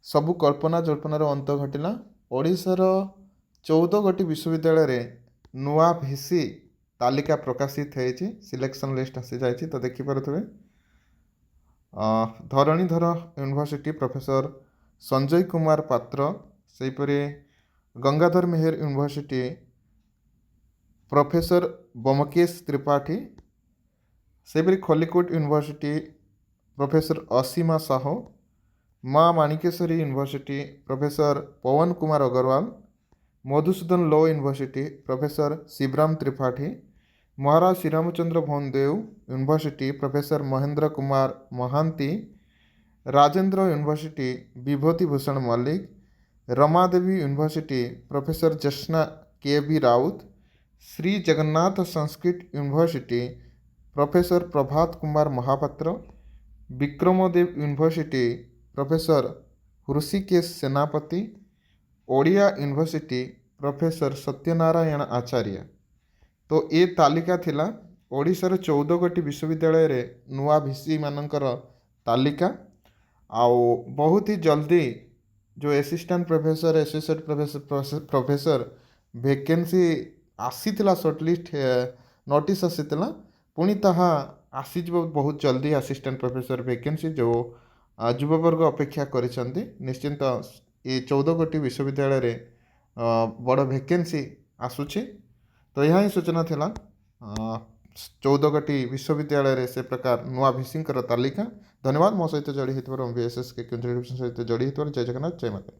ସବୁ କଳ୍ପନା ଜଳ୍ପନାର ଅନ୍ତ ଘଟିଲା। ଓଡ଼ିଶାର 14ଗୋଟି ବିଶ୍ୱବିଦ୍ୟାଳୟରେ ନୂଆ ଭିସି ତାଲିକା ପ୍ରକାଶିତ ହେଇଛି, ସିଲେକ୍ସନ୍ ଲିଷ୍ଟ ଆସିଯାଇଛି ତ ଦେଖିପାରୁଥିବେ। ଧରଣୀଧର ୟୁନିଭର୍ସିଟି ପ୍ରଫେସର ସଞ୍ଜୟ କୁମାର ପାତ୍ର, ସେହିପରି ଗଙ୍ଗାଧର ମେହେର ୟୁନିଭର୍ସିଟି ପ୍ରଫେସର ବମକେଶ ତ୍ରିପାଠୀ, ସେହିପରି Khallikote university professor Asima Sahu, Maa Manikeswari university professor Pawan Kumar Agarwal, Madhusudan law university professor Shivram Tripathy, Maharaj Sriramchandra Bhanjdeo university professor Mahendra Kumar Mohanty, Rajendra university Bibhuti Bhushan Mallick, Ramadevi university professor जस्ना K B Rout, Shri Jagannath Sanskrit university professor Prabhat Kumar Mohapatra, Vikramdev university professor Hrushikesh Senapati, Odia university professor Satyanarayan आचार्य। तो ये तालिका थिला ओडिशार 14गोटी विश्वविद्यालय रे नुआ भिसी मानकर तालिका। आउ बहुत ही जल्दी जो assistant professor associate professor vacancy आसीथिला, शॉर्टलिस्ट नोटिस आसीथिला, पुणी ताहा आसीजिबो बहुत जल्दी असिस्टेंट प्रोफेसर वैकेंसी जो युववर्ग अपेक्षा करिसेंती। निश्चिंत ये 14गोटी विश्वविद्यालय रे बड़ वैकेंसी आसुची। तो यह ही सूचना थिला 14गोटी विश्वविद्यालय रे से प्रकार नुआ भिसींकर तालिका। धन्यवाद। मो सहित जोड़ी होइतबार, VSS के सहित जोड़ी होइतबार। जय जगन्नाथ, जय माता।